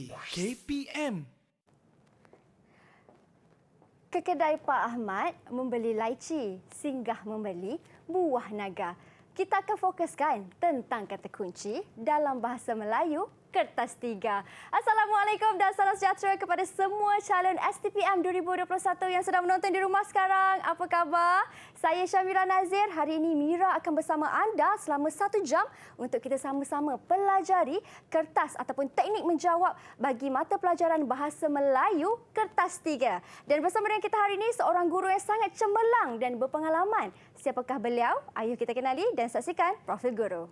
Pagi KPM. Ke kedai Pak Ahmad membeli laici, singgah membeli buah naga. Kita akan fokuskan tentang kata kunci dalam bahasa Melayu Kertas Tiga. Assalamualaikum dan salam sejahtera kepada semua calon STPM 2021 yang sedang menonton di rumah sekarang. Apa khabar? Saya Syamira Nazir. Hari ini Mira akan bersama anda selama 1 jam untuk kita sama-sama pelajari kertas ataupun teknik menjawab bagi mata pelajaran bahasa Melayu Kertas Tiga. Dan bersama dengan kita hari ini seorang guru yang sangat cemerlang dan berpengalaman. Siapakah beliau? Ayo kita kenali dan saksikan profil guru.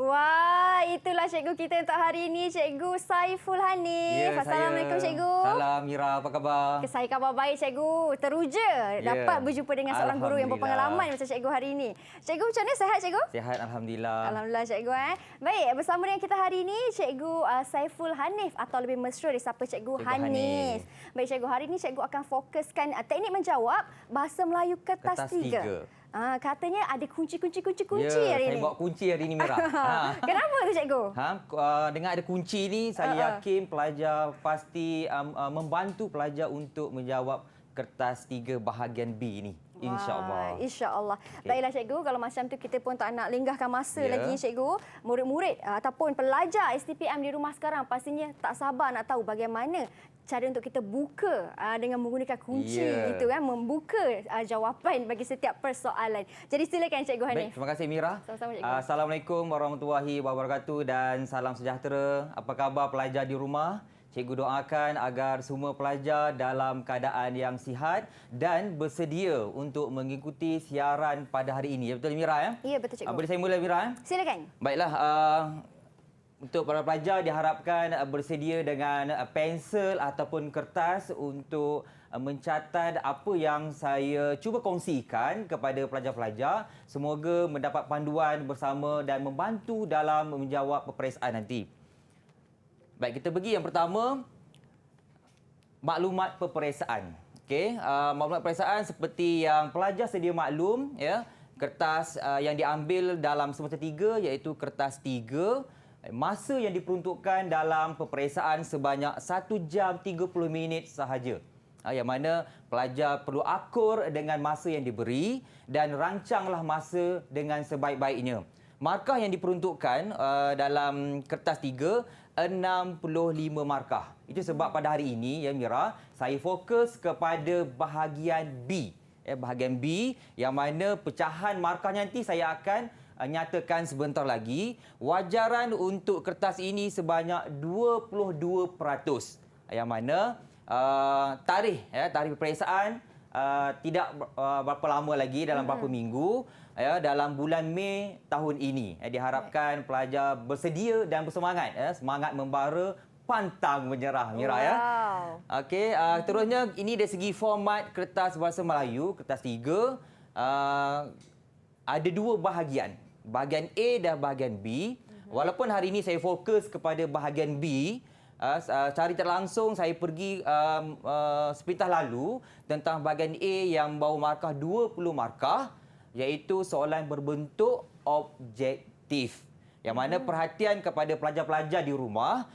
Wah, itulah cikgu kita untuk hari ini, Cikgu Saiful Hanif. Assalamualaikum, Cikgu. Salam, Mira. Apa khabar? Saya khabar baik, Cikgu. Teruja dapat berjumpa dengan seorang guru yang berpengalaman macam Cikgu hari ini. Cikgu, macam mana? Sihat, Cikgu? Sihat, Alhamdulillah. Alhamdulillah, Cikgu. Baik, bersama dengan kita hari ini, Cikgu Saiful Hanif atau lebih mesra disapa Cikgu Hanif. Baik, Cikgu. Hari ini Cikgu akan fokuskan teknik menjawab bahasa Melayu Kertas Tiga. Katanya ada kunci-kunci hari ini. Saya bawa kunci hari ini, Mira. Kenapa tu, Cikgu? Dengan ada kunci ni, saya yakin pelajar pasti membantu pelajar untuk menjawab Kertas Tiga bahagian B ni. InsyaAllah. InsyaAllah. Okay. Baiklah, Cikgu. Kalau macam tu kita pun tak nak lenggahkan masa lagi, Cikgu. Murid-murid ataupun pelajar STPM di rumah sekarang pastinya tak sabar nak tahu bagaimana cara untuk kita buka dengan menggunakan kunci itu kan, membuka jawapan bagi setiap persoalan. Jadi silakan, Cikgu Hanif. Baik, terima kasih, Mira. Sama-sama, Cikgu. Assalamualaikum warahmatullahi wabarakatuh dan salam sejahtera. Apa khabar pelajar di rumah? Cikgu doakan agar semua pelajar dalam keadaan yang sihat dan bersedia untuk mengikuti siaran pada hari ini. Betul, Mira? Ya, betul, Cikgu. Boleh saya mula, Mira? Silakan. Baiklah. Untuk para pelajar diharapkan bersedia dengan pensel ataupun kertas untuk mencatat apa yang saya cuba kongsikan kepada pelajar-pelajar. Semoga mendapat panduan bersama dan membantu dalam menjawab peperiksaan nanti. Baik, kita pergi yang pertama, maklumat peperiksaan. Okey, maklumat peperiksaan seperti yang pelajar sedia maklum, ya, kertas yang diambil dalam semester 3 iaitu kertas 3. Masa yang diperuntukkan dalam peperiksaan sebanyak 1 jam 30 minit sahaja. Yang mana pelajar perlu akur dengan masa yang diberi dan rancanglah masa dengan sebaik-baiknya. Markah yang diperuntukkan dalam kertas 3, 65 markah. Itu sebab pada hari ini, ya Mira, saya fokus kepada bahagian B. Bahagian B yang mana pecahan markah nanti saya akan nyatakan sebentar lagi. Wajaran untuk kertas ini sebanyak 22%. Yang mana tarikh peperiksaan tidak berapa lama lagi, dalam berapa minggu, dalam bulan Mei tahun ini. Diharapkan pelajar bersedia dan bersemangat, semangat membara, pantang menyerah, Mira. Okey, terusnya ini dari segi format kertas bahasa Melayu Kertas 3, ada 2 bahagian. Bahagian A dan bahagian B. Walaupun hari ini saya fokus kepada bahagian B, secara tidak langsung saya pergi sepintas lalu tentang bahagian A yang bawa markah 20 markah, iaitu soalan berbentuk objektif. Yang mana perhatian kepada pelajar-pelajar di rumah,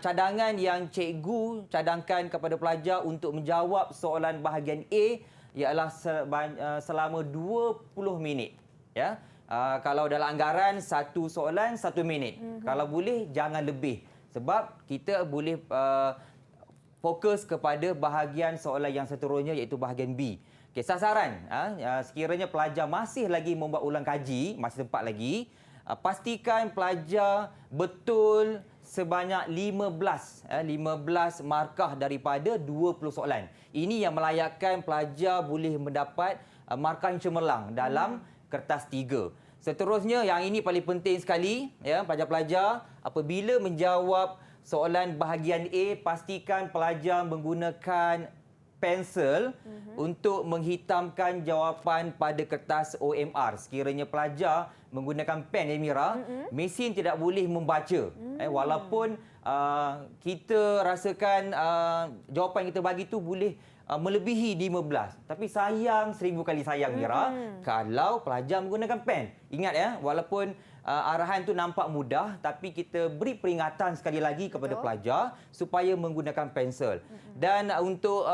cadangan yang cikgu cadangkan kepada pelajar untuk menjawab soalan bahagian A ialah selama 20 minit. Ya. Kalau dalam anggaran, 1 soalan 1 minit. Kalau boleh jangan lebih, sebab kita boleh fokus kepada bahagian soalan yang seterusnya iaitu bahagian B. Okay, sasaran, sekiranya pelajar masih lagi membuat ulang kaji, masih sempat lagi, pastikan pelajar betul sebanyak 15 markah daripada 20 soalan. Ini yang melayakkan pelajar boleh mendapat markah yang cemerlang dalam kertas 3. Seterusnya, yang ini paling penting sekali, ya, pelajar-pelajar, apabila menjawab soalan bahagian A, pastikan pelajar menggunakan pensel untuk menghitamkan jawapan pada kertas OMR. Sekiranya pelajar menggunakan pen, Mira, mesin tidak boleh membaca. Walaupun kita rasakan jawapan yang kita bagi tu boleh melebihi 15. Tapi sayang, 1000 kali sayang, Mira, kalau pelajar menggunakan pen. Ingat ya, walaupun arahan tu nampak mudah, tapi kita beri peringatan sekali lagi kepada pelajar supaya menggunakan pensel. Dan untuk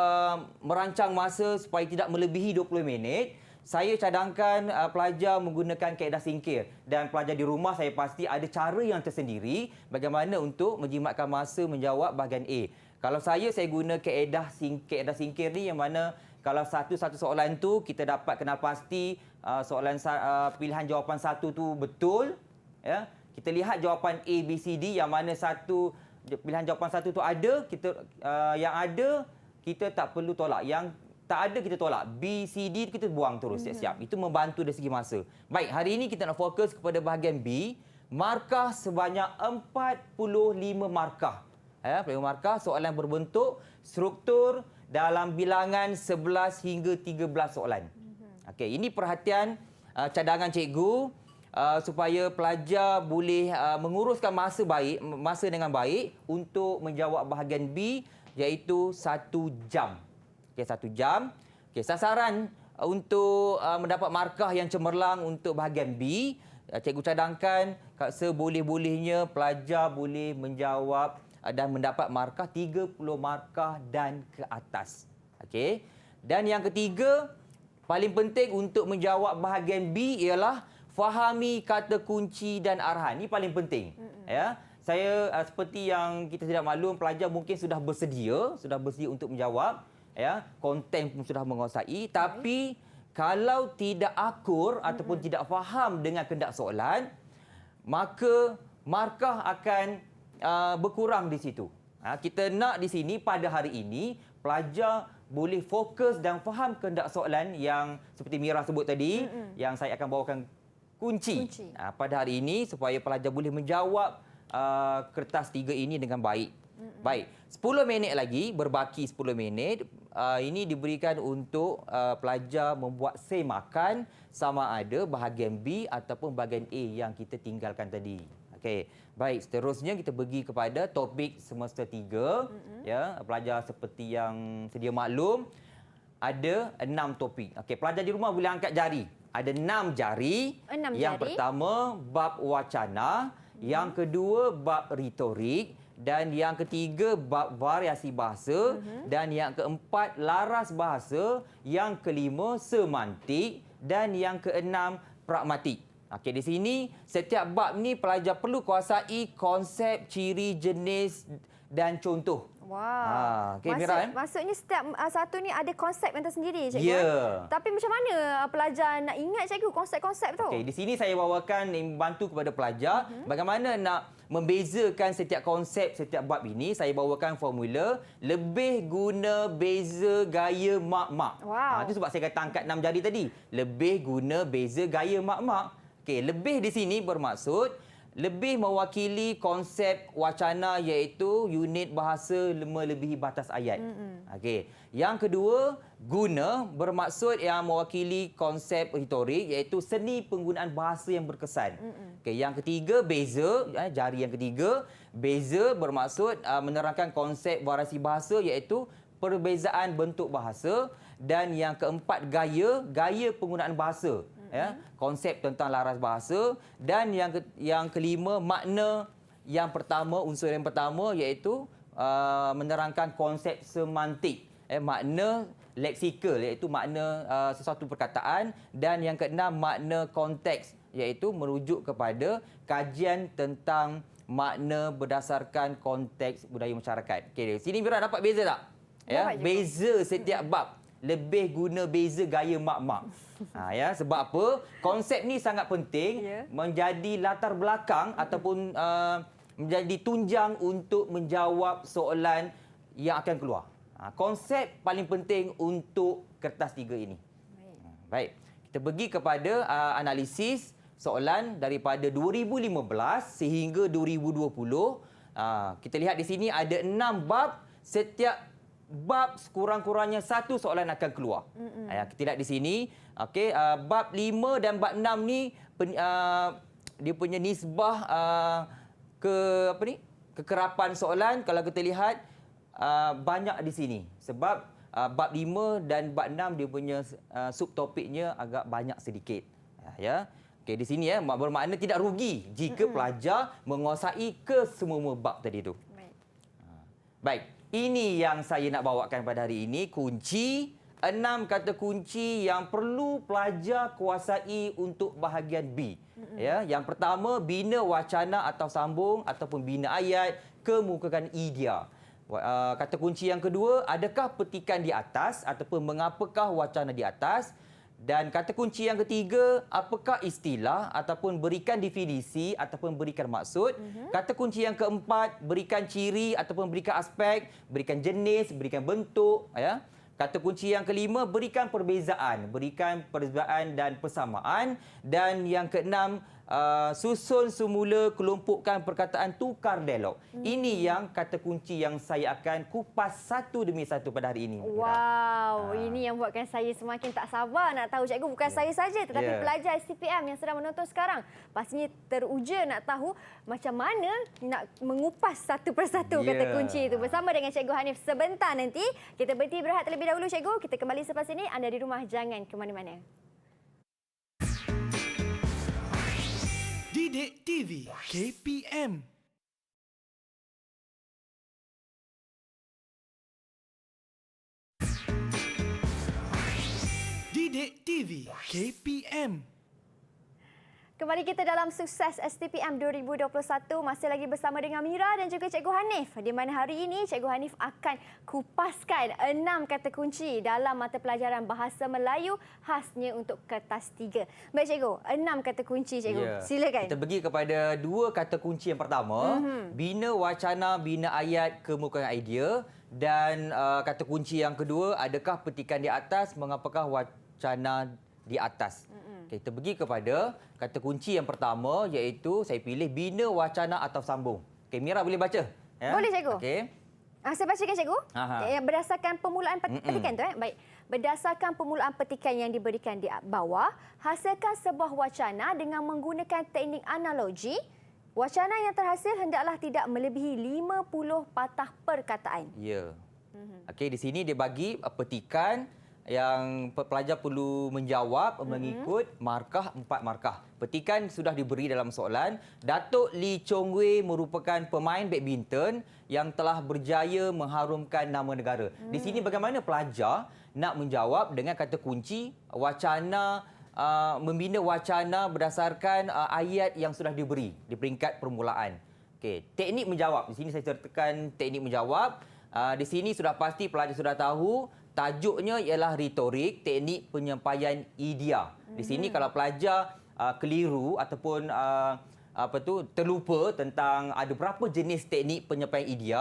merancang masa supaya tidak melebihi 20 minit, saya cadangkan pelajar menggunakan kaedah singkir. Dan pelajar di rumah saya pasti ada cara yang tersendiri bagaimana untuk menjimatkan masa menjawab bahagian A. Kalau saya guna kaedah singkir ni, yang mana kalau satu soalan tu kita dapat kenal pasti soalan pilihan jawapan satu tu betul, ya. Kita lihat jawapan A, B, C, D, yang mana satu pilihan jawapan satu tu ada, yang ada kita tak perlu tolak, yang tak ada kita tolak. B, C, D kita buang terus siap-siap. Itu membantu dari segi masa. Baik, hari ini kita nak fokus kepada bahagian B, markah sebanyak 45 markah. 45 markah, soalan berbentuk struktur dalam bilangan 11 hingga 13 soalan. Okey, ini perhatian cadangan cikgu supaya pelajar boleh menguruskan masa dengan baik untuk menjawab bahagian B, iaitu 1 jam. Okey, 1 jam. Okey, sasaran untuk mendapat markah yang cemerlang untuk bahagian B, cikgu cadangkan seboleh-bolehnya pelajar boleh menjawab dan mendapat markah 30 markah dan ke atas. Okey. Dan yang ketiga, paling penting untuk menjawab bahagian B ialah fahami kata kunci dan arahan. Ini paling penting. Ya. Saya seperti yang kita tidak maklum, pelajar mungkin sudah bersedia untuk menjawab, ya. Konten pun sudah menguasai, tapi kalau tidak akur ataupun tidak faham dengan kehendak soalan, maka markah akan berkurang di situ. Kita nak di sini pada hari ini pelajar boleh fokus dan faham kehendak soalan yang seperti Mira sebut tadi, yang saya akan bawakan kunci. Pada hari ini supaya pelajar boleh menjawab kertas 3 ini dengan baik. Baik, 10 minit lagi, berbaki 10 minit. Ini diberikan untuk pelajar membuat semakan sama ada bahagian B ataupun bahagian A yang kita tinggalkan tadi. Okey, baik, seterusnya kita pergi kepada topik semester 3. Ya, pelajar seperti yang sedia maklum, ada 6 topik. Okey, pelajar di rumah boleh angkat jari. Ada 6 jari. Yang pertama bab wacana, yang kedua bab retorik, dan yang ketiga bab variasi bahasa, dan yang keempat laras bahasa, yang kelima semantik, dan yang keenam pragmatik. Okey, di sini setiap bab ni pelajar perlu kuasai konsep, ciri, jenis dan contoh. Wow. Okay, Mira, maksudnya setiap satu ni ada konsep yang tersendiri, cikgu. Ya. Tapi macam mana pelajar nak ingat, cikgu, konsep-konsep tu? Okey, di sini saya bawakan membantu kepada pelajar bagaimana nak membezakan setiap konsep, setiap bab ini. Saya bawakan formula lebih guna beza gaya mak-mak. Wow. Itu sebab saya kata angkat 6 jari tadi. Lebih guna beza gaya mak-mak. Okey, lebih di sini bermaksud lebih mewakili konsep wacana, iaitu unit bahasa melebihi batas ayat. Okey. Yang kedua, guna bermaksud yang mewakili konsep retorik, iaitu seni penggunaan bahasa yang berkesan. Okey, yang ketiga, beza, jari yang ketiga, beza bermaksud menerangkan konsep variasi bahasa, iaitu perbezaan bentuk bahasa. Dan yang keempat, gaya penggunaan bahasa. Ya, konsep tentang laras bahasa. Dan yang kelima, makna yang pertama, unsur yang pertama, iaitu menerangkan konsep semantik, makna leksikal, iaitu makna sesuatu perkataan. Dan yang keenam, makna konteks, iaitu merujuk kepada kajian tentang makna berdasarkan konteks budaya masyarakat. Okey, sini Mira dapat beza tak? Ya, beza setiap bab. Lebih guna beza gaya mak-mak. Ya, sebab apa? Konsep ni sangat penting, menjadi latar belakang ataupun menjadi tunjang untuk menjawab soalan yang akan keluar. Konsep paling penting untuk kertas 3 ini. Baik. Kita pergi kepada analisis soalan daripada 2015 sehingga 2020. Kita lihat di sini ada 6 bab. Setiap bab sekurang-kurangnya satu soalan akan keluar. Kita lihat di sini. Okey, bab 5 dan bab 6 ni dia punya nisbah kekerapan soalan kalau kita lihat banyak di sini. Sebab bab 5 dan bab 6 dia punya subtopiknya agak banyak sedikit. Ya. Okey, di sini bermakna tidak rugi jika pelajar menguasai kesemua bab tadi tu. Baik, ini yang saya nak bawakan pada hari ini, kunci 6 kata kunci yang perlu pelajar kuasai untuk bahagian B. Ya, yang pertama, bina wacana atau sambung ataupun bina ayat, kemukakan idea. Kata kunci yang kedua, adakah petikan di atas ataupun mengapakah wacana di atas? Dan kata kunci yang ketiga, apakah istilah ataupun berikan definisi ataupun berikan maksud. Kata kunci yang keempat, berikan ciri ataupun berikan aspek, berikan jenis, berikan bentuk. Ya. Kata kunci yang kelima, berikan perbezaan dan persamaan. Dan yang keenam, susun semula, kelompokkan perkataan, tukar dialog. Ini yang kata kunci yang saya akan kupas satu demi satu pada hari ini. Wow, ini yang buatkan saya semakin tak sabar nak tahu, cikgu. Bukan saya saja tetapi pelajar STPM yang sedang menonton sekarang pastinya teruja nak tahu macam mana nak mengupas satu persatu kata kunci itu. Bersama dengan Cikgu Hanif sebentar nanti. Kita berhenti berehat terlebih dahulu, cikgu. Kita kembali selepas ini. Anda di rumah jangan ke mana-mana. Didik TV KPM. Didik TV KPM. Kembali kita dalam Sukses STPM 2021, masih lagi bersama dengan Mira dan juga Cikgu Hanif. Di mana hari ini Cikgu Hanif akan kupaskan 6 kata kunci dalam mata pelajaran Bahasa Melayu khasnya untuk kertas 3. Baik cikgu, 6 kata kunci cikgu. Silakan. Kita pergi kepada 2 kata kunci yang pertama, bina wacana, bina ayat, kemukakan idea. Dan kata kunci yang kedua, adakah petikan di atas, mengapakah wacana di atas. Kita pergi kepada kata kunci yang pertama, iaitu saya pilih bina wacana atau sambung. Okey, Mira boleh baca? Ya? Boleh, cikgu. Okey. Saya bacakan, cikgu. Berdasarkan permulaan petikan tu. Baik. Berdasarkan permulaan petikan yang diberikan di bawah, hasilkan sebuah wacana dengan menggunakan teknik analogi. Wacana yang terhasil hendaklah tidak melebihi 50 patah perkataan. Ya. Okey, di sini dia bagi petikan yang pelajar perlu menjawab mengikut markah 4 markah. Petikan sudah diberi dalam soalan. Datuk Lee Chong Wei merupakan pemain badminton yang telah berjaya mengharumkan nama negara. Di sini bagaimana pelajar nak menjawab dengan kata kunci wacana, membina wacana berdasarkan ayat yang sudah diberi di peringkat permulaan. Okey, teknik menjawab. Di sini saya sertakan teknik menjawab. Di sini sudah pasti pelajar sudah tahu tajuknya ialah retorik, teknik penyampaian idea. Di sini kalau pelajar keliru ataupun terlupa tentang ada berapa jenis teknik penyampaian idea,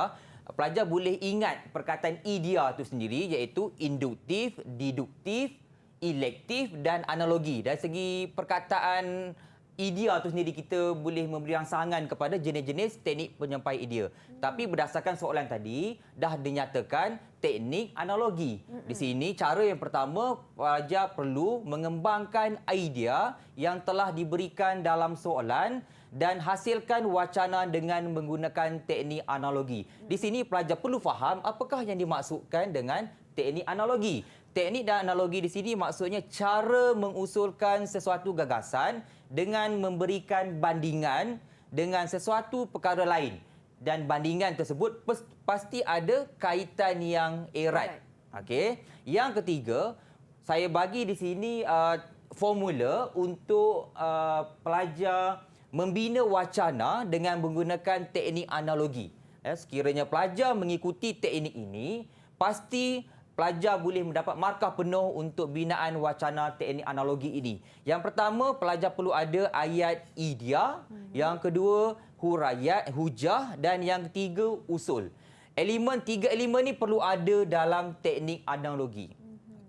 pelajar boleh ingat perkataan idea itu sendiri, iaitu induktif, deduktif, elektif dan analogi. Dari segi perkataan idea itu sendiri, kita boleh memberi rangsangan kepada jenis-jenis teknik penyampaian idea. Tapi berdasarkan soalan tadi, dah dinyatakan teknik analogi. Di sini, cara yang pertama, pelajar perlu mengembangkan idea yang telah diberikan dalam soalan dan hasilkan wacana dengan menggunakan teknik analogi. Di sini, pelajar perlu faham apakah yang dimaksudkan dengan teknik analogi. Teknik dan analogi di sini maksudnya cara mengusulkan sesuatu gagasan dengan memberikan bandingan dengan sesuatu perkara lain. Dan bandingan tersebut pasti ada kaitan yang erat. Okey. Yang ketiga, saya bagi di sini formula untuk pelajar membina wacana dengan menggunakan teknik analogi. Sekiranya pelajar mengikuti teknik ini, pasti pelajar boleh mendapat markah penuh untuk binaan wacana teknik analogi ini. Yang pertama, pelajar perlu ada ayat idea. Yang kedua, hurayat, hujah. Dan yang ketiga, usul. Tiga elemen ni perlu ada dalam teknik analogi.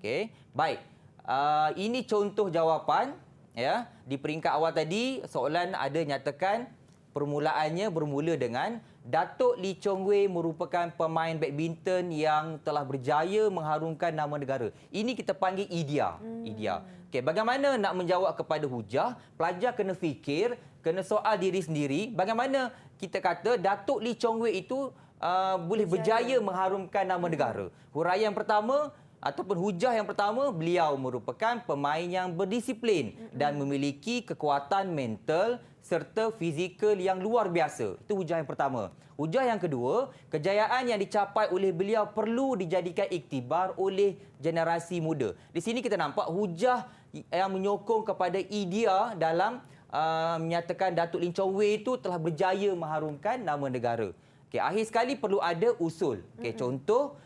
Okey, baik. Ini contoh jawapan ya. Di peringkat awal tadi soalan ada nyatakan permulaannya bermula dengan Datuk Lee Chong Wei merupakan pemain badminton yang telah berjaya mengharumkan nama negara. Ini kita panggil idea. Idea. Okey, bagaimana nak menjawab kepada hujah? Pelajar kena fikir, kena soal diri sendiri. Bagaimana kita kata Datuk Lee Chong Wei itu boleh berjaya mengharumkan nama negara. Huraian pertama ataupun hujah yang pertama, beliau merupakan pemain yang berdisiplin dan memiliki kekuatan mental serta fizikal yang luar biasa. Itu hujah yang pertama. Hujah yang kedua, kejayaan yang dicapai oleh beliau perlu dijadikan iktibar oleh generasi muda. Di sini kita nampak hujah yang menyokong kepada idea dalam menyatakan Datuk Lee Chong Wei itu telah berjaya mengharumkan nama negara. Okay, akhir sekali perlu ada usul. Okay, contoh,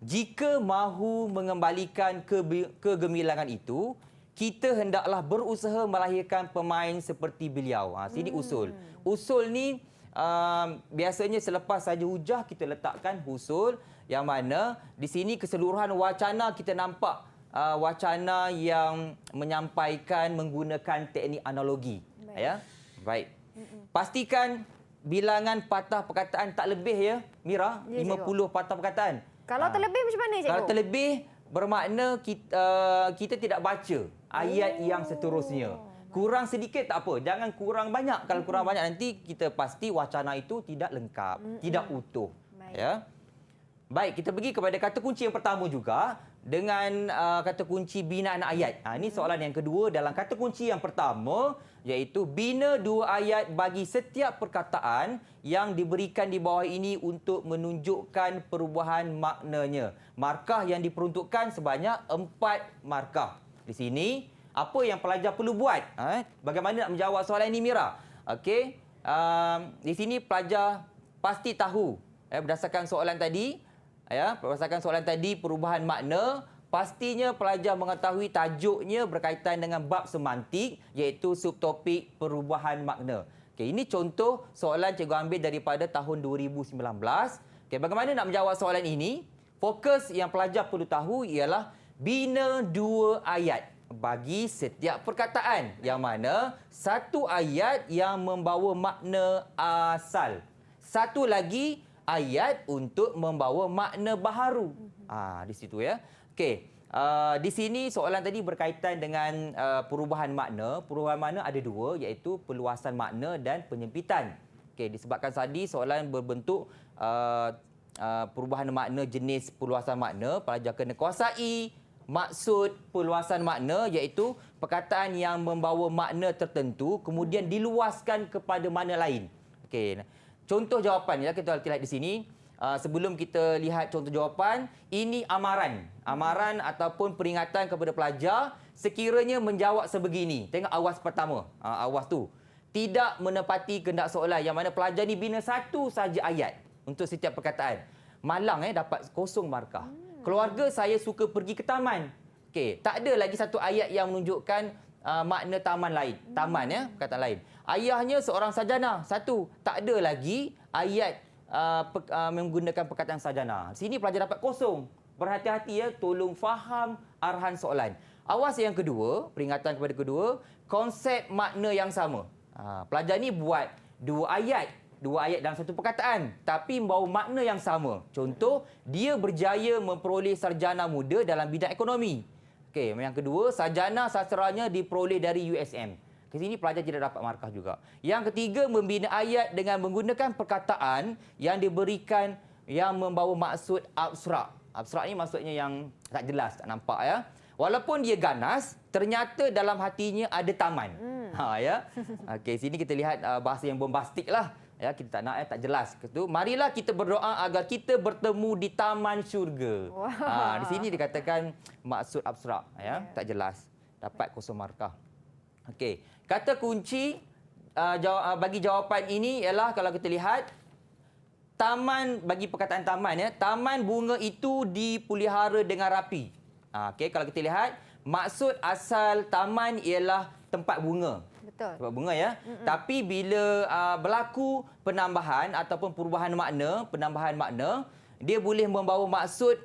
jika mahu mengembalikan kegemilangan itu, kita hendaklah berusaha melahirkan pemain seperti beliau. Sini usul. Usul ni biasanya selepas saja hujah kita letakkan usul yang mana di sini keseluruhan wacana kita nampak wacana yang menyampaikan menggunakan teknik analogi. Baik. Ya. Baik. Pastikan bilangan patah perkataan tak lebih ya, Mira, ya 50 cikgu. patah perkataan. Kalau terlebih macam mana, cikgu? Kalau terlebih bermakna kita tidak baca ayat yang seterusnya. Kurang sedikit tak apa, jangan kurang banyak. Kalau kurang banyak nanti kita pasti wacana itu tidak lengkap, tidak utuh. Baik. Ya. Baik, kita pergi kepada kata kunci yang pertama juga dengan kata kunci binaan ayat. Ini soalan yang kedua dalam kata kunci yang pertama, iaitu bina dua ayat bagi setiap perkataan yang diberikan di bawah ini untuk menunjukkan perubahan maknanya. Markah yang diperuntukkan sebanyak 4 markah. Di sini, apa yang pelajar perlu buat? Bagaimana nak menjawab soalan ini, Mira? Okey, di sini pelajar pasti tahu berdasarkan soalan tadi, berdasarkan soalan tadi perubahan makna. Pastinya pelajar mengetahui tajuknya berkaitan dengan bab semantik, iaitu subtopik perubahan makna. Okey, ini contoh soalan cikgu ambil daripada tahun 2019. Okey, bagaimana nak menjawab soalan ini? Fokus yang pelajar perlu tahu ialah bina dua ayat bagi setiap perkataan, yang mana satu ayat yang membawa makna asal, satu lagi ayat untuk membawa makna baharu. Di situ ya. Okey, di sini soalan tadi berkaitan dengan perubahan makna. Perubahan makna ada dua, iaitu perluasan makna dan penyempitan. Okey, disebabkan tadi soalan berbentuk perubahan makna jenis perluasan makna, pelajar kena kuasai maksud perluasan makna, iaitu perkataan yang membawa makna tertentu kemudian diluaskan kepada makna lain. Okey, contoh jawapan ya, kita lihat di sini. Sebelum kita lihat contoh jawapan, ini amaran. Amaran ataupun peringatan kepada pelajar sekiranya menjawab sebegini. Tengok awas pertama. Awas tu. Tidak menepati kehendak soalan, yang mana pelajar ni bina satu saja ayat untuk setiap perkataan. Malang dapat 0 markah. Keluarga saya suka pergi ke taman. Okey, tak ada lagi satu ayat yang menunjukkan makna taman lain. Taman perkataan lain. Ayahnya seorang sarjana. 1. Tak ada lagi ayat menggunakan perkataan sarjana. Sini pelajar dapat 0. Berhati-hati tolong faham arahan soalan. Awas yang kedua, peringatan kepada kedua, konsep makna yang sama. Pelajar ni buat dua ayat dalam satu perkataan tapi membawa makna yang sama. Contoh, dia berjaya memperoleh sarjana muda dalam bidang ekonomi. Okey, yang kedua, sarjana sastranya diperoleh dari USM. Ke sini pelajar tidak dapat markah juga. Yang ketiga, membina ayat dengan menggunakan perkataan yang diberikan yang membawa maksud abstrak. Abstrak ni maksudnya yang tak jelas, tak nampak ya. Walaupun dia ganas, ternyata dalam hatinya ada taman. Okey, sini kita lihat bahasa yang bombastik lah. Ya, kita tak nak tak jelas. Itu, marilah kita berdoa agar kita bertemu di taman syurga. Di sini dikatakan maksud abstrak tak jelas. Dapat 0 markah. Okey, kata kunci bagi jawapan ini ialah kalau kita lihat taman, bagi perkataan taman taman bunga itu dipelihara dengan rapi. Okey, kalau kita lihat maksud asal taman ialah tempat bunga. Betul. Tempat bunga Tapi bila berlaku penambahan ataupun perubahan makna, penambahan makna, dia boleh membawa maksud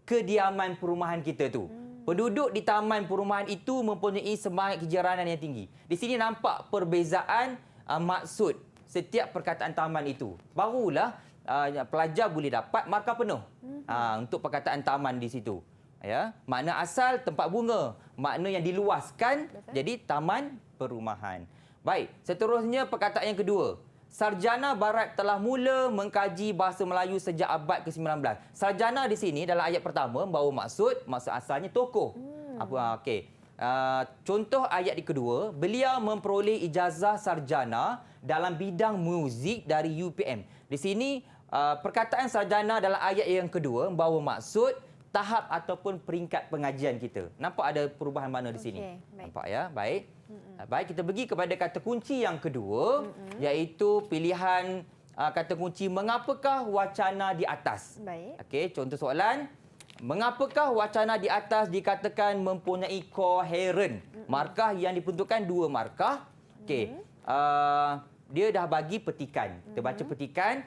kediaman perumahan kita tu. Penduduk di taman perumahan itu mempunyai semangat kejiranan yang tinggi. Di sini nampak perbezaan maksud setiap perkataan taman itu. Barulah pelajar boleh dapat markah penuh untuk perkataan taman di situ. Ya, makna asal tempat bunga, makna yang diluaskan jadi taman perumahan. Baik, seterusnya perkataan yang kedua. Sarjana Barat telah mula mengkaji bahasa Melayu sejak abad ke-19. Sarjana di sini dalam ayat pertama membawa maksud asalnya tokoh. Okey. Contoh ayat di kedua, beliau memperoleh ijazah sarjana dalam bidang muzik dari UPM. Di sini perkataan sarjana dalam ayat yang kedua membawa maksud tahap ataupun peringkat pengajian kita. Nampak ada perubahan makna di sini. Baik. Nampak ya? Baik. Baik, kita pergi kepada kata kunci yang kedua, iaitu pilihan kata kunci mengapakah wacana di atas. Baik. Okey, contoh soalan. Mengapakah wacana di atas dikatakan mempunyai koheren? Markah yang diperuntukkan 2 markah. Okey. Dia dah bagi petikan. Kita baca petikan.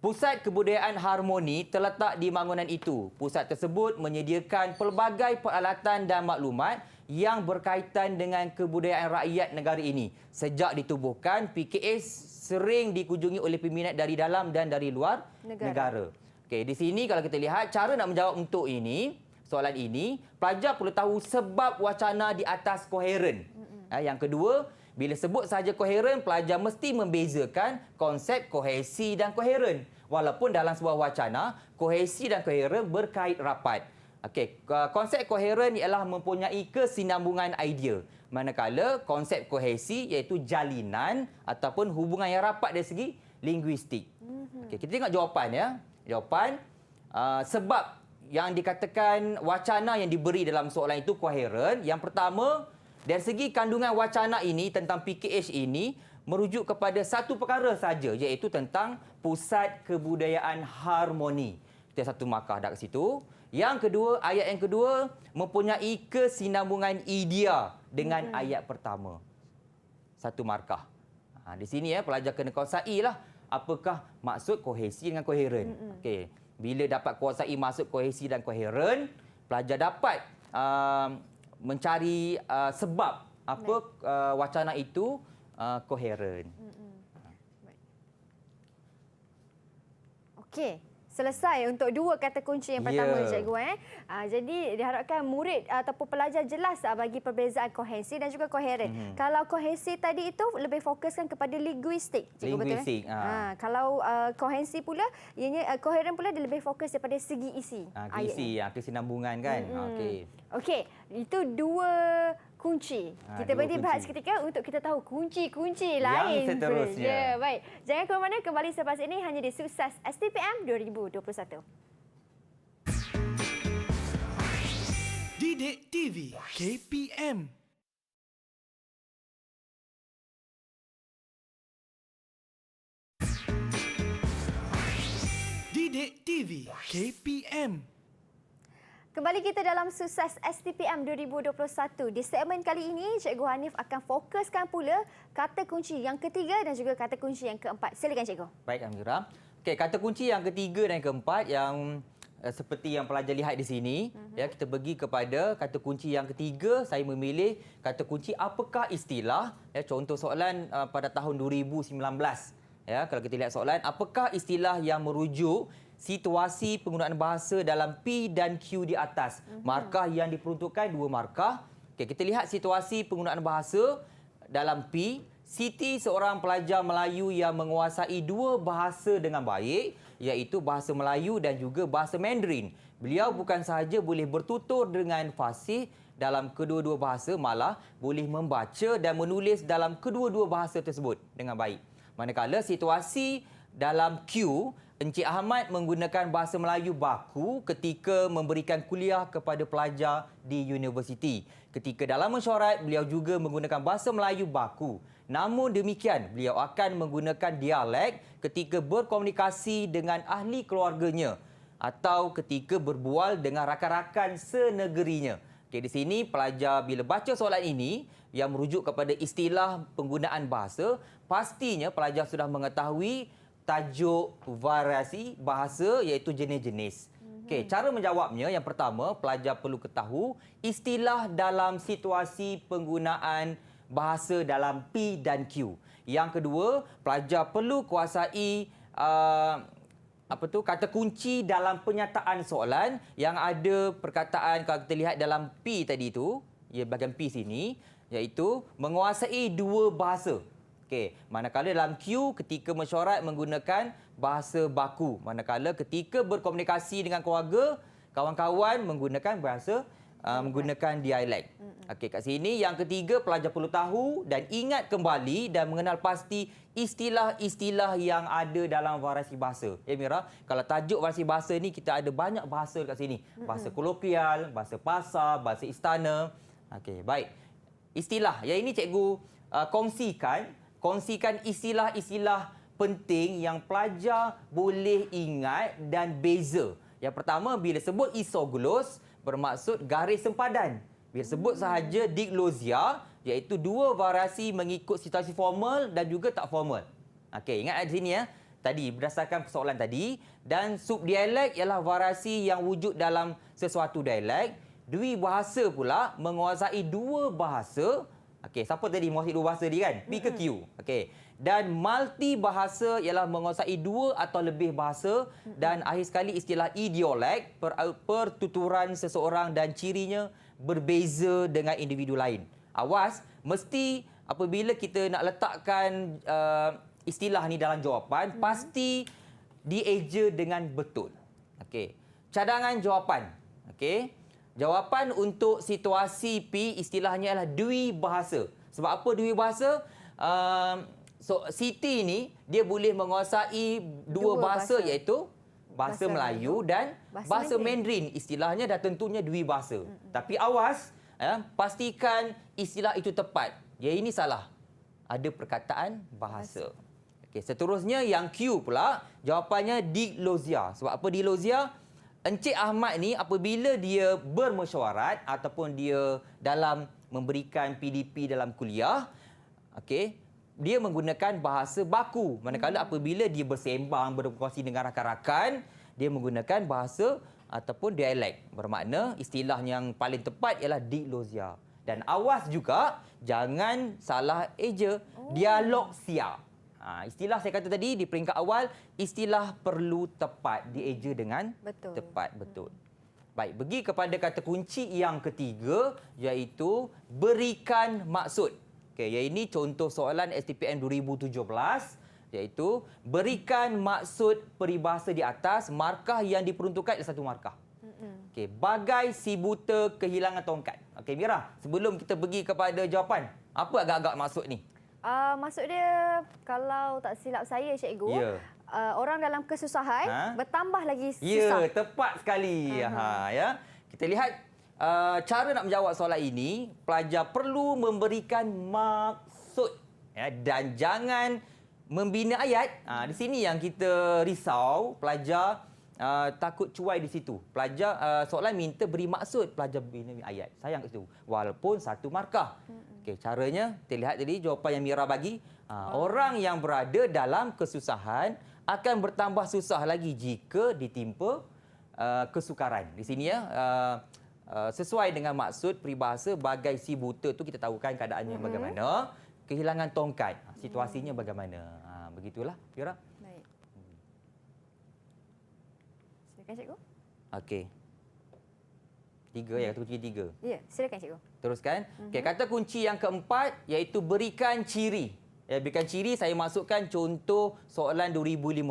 Pusat Kebudayaan Harmoni terletak di bangunan itu. Pusat tersebut menyediakan pelbagai peralatan dan maklumat yang berkaitan dengan kebudayaan rakyat negara ini. Sejak ditubuhkan, PKS sering dikunjungi oleh peminat dari dalam dan dari luar negara. Okey, di sini kalau kita lihat cara nak menjawab untuk ini, soalan ini, pelajar perlu tahu sebab wacana di atas koheren. Yang kedua, bila sebut sahaja koheren, pelajar mesti membezakan konsep kohesi dan koheren. Walaupun dalam sebuah wacana, kohesi dan koheren berkait rapat. Okey, konsep koheren ialah mempunyai kesinambungan idea. Manakala konsep kohesi iaitu jalinan ataupun hubungan yang rapat dari segi linguistik. Okey, kita tengok jawapan ya. Jawapan sebab yang dikatakan wacana yang diberi dalam soalan itu koheren. Yang pertama, dari segi kandungan wacana ini tentang PKH ini merujuk kepada satu perkara saja, iaitu tentang Pusat Kebudayaan Harmoni. Kita satu markah dah kat situ. Yang kedua, ayat yang kedua mempunyai kesinambungan idea dengan ayat pertama. Satu markah. Di sini pelajar kena kuasai lah apakah maksud kohesi dengan koheren. Okey, bila dapat kuasai maksud kohesi dan koheren, pelajar dapat mencari sebab apa wacana itu koheren. Okey. Selesai untuk 2 kata kunci yang pertama, cikgu. Jadi diharapkan murid ataupun pelajar jelas bagi perbezaan kohesi dan juga koheren. Kalau kohesi tadi itu lebih fokuskan kepada linguistik, cikgu, linguistik, betul? Kalau kohesi pula, ianya koheren pula dia lebih fokus daripada segi isi. Isi, kesinambungan kan. Okey, itu 2 kunci. Kita berhenti bahas seketika untuk kita tahu kunci-kunci lain. Yang seterusnya. Baik. Jangan ke mana, kembali selepas ini hanya di Sukses STPM 2021. Didik TV KPM. Didik TV KPM. Kembali kita dalam Sukses STPM 2021. Di segmen kali ini, Cikgu Hanif akan fokuskan pula kata kunci yang ketiga dan juga kata kunci yang keempat. Silakan, Cikgu. Baik, Amira. Okey, kata kunci yang ketiga dan keempat yang seperti yang pelajar lihat di sini, kita pergi kepada kata kunci yang ketiga. Saya memilih kata kunci apakah istilah. Contoh soalan pada tahun 2019. Kalau kita lihat soalan, apakah istilah yang merujuk situasi penggunaan bahasa dalam P dan Q di atas. Markah yang diperuntukkan 2 markah. Okey, kita lihat situasi penggunaan bahasa dalam P. Siti seorang pelajar Melayu yang menguasai 2 bahasa dengan baik, iaitu bahasa Melayu dan juga bahasa Mandarin. Beliau bukan sahaja boleh bertutur dengan fasih dalam kedua-dua bahasa, malah boleh membaca dan menulis dalam kedua-dua bahasa tersebut dengan baik. Manakala situasi dalam Q, Encik Ahmad menggunakan bahasa Melayu baku ketika memberikan kuliah kepada pelajar di universiti. Ketika dalam mesyuarat, beliau juga menggunakan bahasa Melayu baku. Namun demikian, beliau akan menggunakan dialek ketika berkomunikasi dengan ahli keluarganya atau ketika berbual dengan rakan-rakan senegerinya. Okey, di sini pelajar bila baca soalan ini yang merujuk kepada istilah penggunaan bahasa, pastinya pelajar sudah mengetahui tajuk variasi bahasa iaitu jenis-jenis. Okey, cara menjawabnya yang pertama, pelajar perlu ketahui istilah dalam situasi penggunaan bahasa dalam P dan Q. Yang kedua, pelajar perlu kuasai kata kunci dalam penyataan soalan yang ada perkataan kalau kita lihat dalam P tadi itu, ya bahagian P sini, iaitu menguasai dua bahasa. Okey, manakala dalam Q ketika mesyuarat menggunakan bahasa baku, manakala ketika berkomunikasi dengan keluarga, kawan-kawan menggunakan bahasa menggunakan dialek. Okey, kat sini yang ketiga pelajar perlu tahu dan ingat kembali dan mengenal pasti istilah-istilah yang ada dalam variasi bahasa. Ya Mira, kalau tajuk variasi bahasa ni kita ada banyak bahasa kat sini. Bahasa kolokvial, bahasa pasar, bahasa istana. Okey, baik. Istilah yang ini cikgu kongsikan istilah-istilah penting yang pelajar boleh ingat dan beza. Yang pertama, bila sebut isoglos bermaksud garis sempadan. Bila sebut sahaja diglosia, iaitu dua variasi mengikut situasi formal dan juga tak formal. Okey, ingat di sini ya. Tadi berdasarkan persoalan tadi, dan subdialek ialah variasi yang wujud dalam sesuatu dialek. Dwi bahasa pula menguasai dua bahasa. Okey, siapa tadi menguasai dua bahasa dia kan? P ke Q. Okey. Dan multi bahasa ialah menguasai dua atau lebih bahasa. Dan akhir sekali istilah idiolek, pertuturan seseorang dan cirinya berbeza dengan individu lain. Awas, mesti apabila kita nak letakkan istilah ni dalam jawapan, pasti dieja dengan betul. Okey. Cadangan jawapan. Okey. Jawapan untuk situasi P istilahnya adalah dwi bahasa. Sebab apa dwi bahasa? Siti ni dia boleh menguasai dua bahasa iaitu bahasa Melayu dan bahasa Mandarin. Istilahnya dah tentunya dwi bahasa. Tapi awas, pastikan istilah itu tepat. Ya, ini salah. Ada perkataan bahasa. Okey, seterusnya yang Q pula, jawapannya diglosia. Sebab apa diglosia? Encik Ahmad ni apabila dia bermesyuarat ataupun dia dalam memberikan PDP dalam kuliah, okey, dia menggunakan bahasa baku. Manakala apabila dia bersembang, berkongsi dengan rakan-rakan, dia menggunakan bahasa ataupun dialek. Bermakna istilah yang paling tepat ialah diglosia. Dan awas juga jangan salah eja, dialogsia. Istilah saya kata tadi di peringkat awal, istilah perlu tepat, dieja dengan tepat, betul. Baik, pergi kepada kata kunci yang ketiga, iaitu berikan maksud. Okey, yang ini contoh soalan STPM 2017, iaitu berikan maksud peribahasa di atas, markah yang diperuntukkan ialah satu markah. Okey, bagai si buta kehilangan tongkat. Okey, Mira, sebelum kita pergi kepada jawapan, apa agak-agak maksud ni? Maksud dia, kalau tak silap saya, cikgu, orang dalam kesusahan bertambah lagi susah. Ya, tepat sekali. Ya. Kita lihat cara nak menjawab soalan ini, pelajar perlu memberikan maksud dan jangan membina ayat. Di sini yang kita risau, pelajar takut cuai di situ. Pelajar soalan minta beri maksud, pelajar bina ayat. Sayang itu. Walaupun satu markah. Okey, caranya kita lihat tadi jawapan yang Mira bagi. Orang yang berada dalam kesusahan akan bertambah susah lagi jika ditimpa kesukaran. Di sini ya, sesuai dengan maksud peribahasa bagai si buta tu, kita tahu kan keadaannya bagaimana, kehilangan tongkat, situasinya bagaimana. Begitulah, Mira. Baik. Silakan cikgu. Okey. Kata kunci tiga. Ya, silakan cikgu. Teruskan. Okey, kata kunci yang keempat iaitu berikan ciri. Berikan ciri saya masukkan contoh soalan 2015.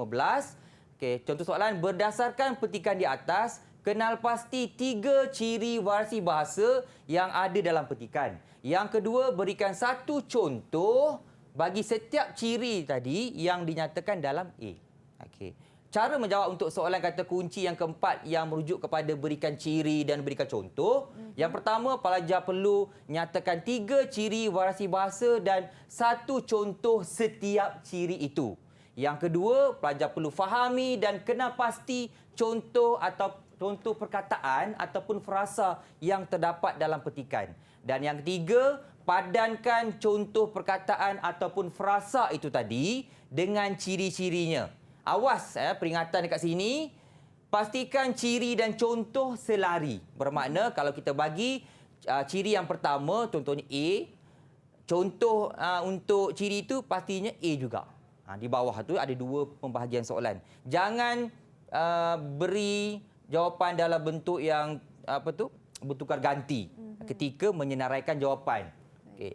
Okey, contoh soalan berdasarkan petikan di atas, kenal pasti 3 ciri variasi bahasa yang ada dalam petikan. Yang kedua, berikan satu contoh bagi setiap ciri tadi yang dinyatakan dalam A. Okey. Cara menjawab untuk soalan kata kunci yang keempat yang merujuk kepada berikan ciri dan berikan contoh. Yang pertama, pelajar perlu nyatakan 3 ciri variasi bahasa dan satu contoh setiap ciri itu. Yang kedua, pelajar perlu fahami dan kenal pasti contoh atau contoh perkataan ataupun frasa yang terdapat dalam petikan. Dan yang ketiga, padankan contoh perkataan ataupun frasa itu tadi dengan ciri-cirinya. Awas, peringatan dekat sini. pastikan ciri dan contoh selari. Bermakna kalau kita bagi ciri yang pertama, contohnya A, contoh untuk ciri itu pastinya A juga. Di bawah tu ada dua pembahagian soalan. Jangan beri jawapan dalam bentuk yang bertukar ganti ketika menyenaraikan jawapan. Okey.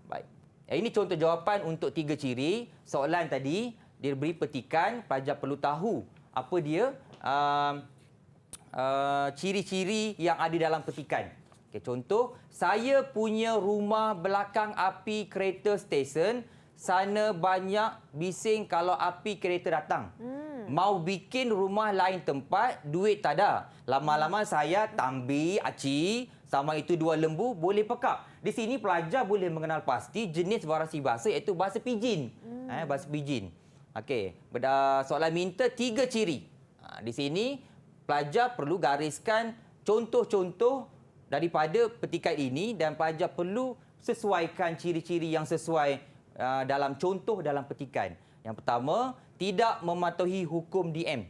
Baik. Ini contoh jawapan untuk 3 ciri. Soalan tadi dia beri petikan, pelajar perlu tahu apa dia ciri-ciri yang ada dalam petikan. Okey, contoh, saya punya rumah belakang api kereta stesen. Sana banyak bising kalau api kereta datang. Mau bikin rumah lain tempat, duit tak ada. Lama-lama saya tambi, aci, sama itu 2 lembu boleh pekak. Di sini pelajar boleh mengenal pasti jenis variasi bahasa iaitu bahasa pidgin. Bahasa pidgin. Okey, soalan minta 3 ciri. Di sini pelajar perlu gariskan contoh-contoh daripada petikan ini dan pelajar perlu sesuaikan ciri-ciri yang sesuai dalam contoh dalam petikan. Yang pertama, tidak mematuhi hukum DM.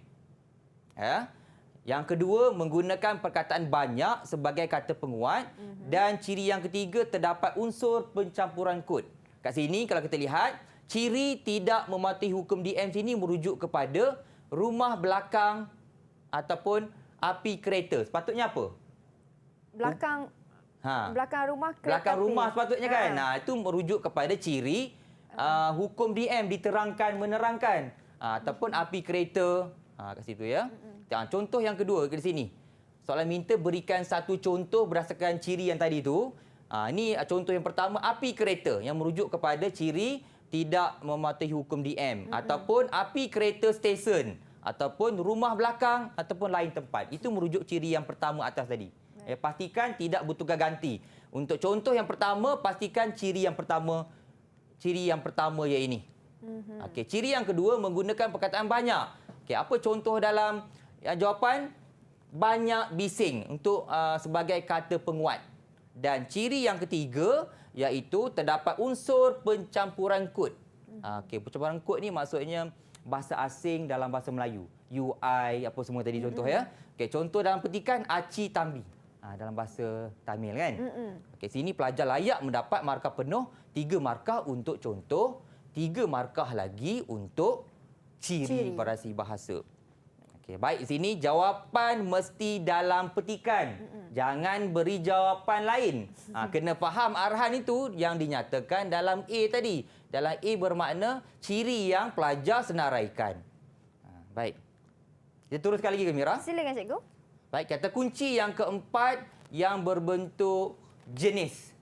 Yang kedua, menggunakan perkataan banyak sebagai kata penguat. Dan ciri yang ketiga, terdapat unsur pencampuran kod. Kat sini kalau kita lihat, ciri tidak mematuhi hukum DM sini merujuk kepada rumah belakang ataupun api kereta. Sepatutnya apa? Belakang rumah kereta. Belakang rumah sepatutnya kan. Itu merujuk kepada ciri hukum DM diterangkan, menerangkan. Ataupun api kereta. Kat situ ya. Contoh yang kedua di sini. Soalan minta berikan satu contoh berdasarkan ciri yang tadi tu. Ini contoh yang pertama, api kereta yang merujuk kepada ciri tidak mematuhi hukum DM. Ataupun api kereta stesen. Ataupun rumah belakang ataupun lain tempat. Itu merujuk ciri yang pertama atas tadi. Pastikan tidak bertukar ganti. Untuk contoh yang pertama, pastikan ciri yang pertama yang ini. Okey, ciri yang kedua menggunakan perkataan banyak. Okey, apa contoh dalam jawapan? Banyak bising untuk sebagai kata penguat. Dan ciri yang ketiga iaitu terdapat unsur pencampuran kod. Okey, pencampuran kod ni maksudnya bahasa asing dalam bahasa Melayu. UI apa semua tadi contoh ya. Okey, contoh dalam petikan aci tambi. Dalam bahasa Tamil kan. Okey, sini pelajar layak mendapat markah penuh, 3 markah untuk contoh, 3 markah lagi untuk ciri variasi bahasa. Okey, baik, sini jawapan mesti dalam petikan. Jangan beri jawapan lain. Kena faham arahan itu yang dinyatakan dalam A tadi. Dalam A bermakna ciri yang pelajar senaraikan. Baik. Kita teruskan lagi ke Mira. Silakan cikgu. Baik, kata kunci yang keempat yang berbentuk jenis.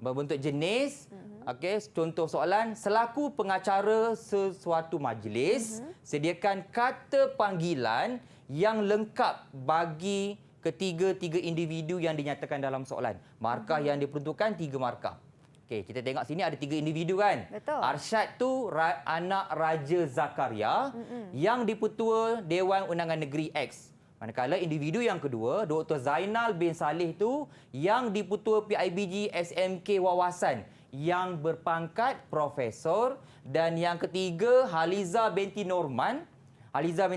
Berbentuk jenis. Okey, contoh soalan, selaku pengacara sesuatu majlis, sediakan kata panggilan yang lengkap bagi ketiga-tiga individu yang dinyatakan dalam soalan. Markah yang diperuntukkan 3 markah. Okey, kita tengok sini ada 3 individu kan? Betul. Arsyad tu anak Raja Zakaria yang dipetua Dewan Undangan Negeri X. Manakala individu yang kedua, Dr. Zainal bin Saleh tu yang dipetua PIBG SMK Wawasan yang berpangkat profesor. Dan yang ketiga, Haliza binti Norman. Haliza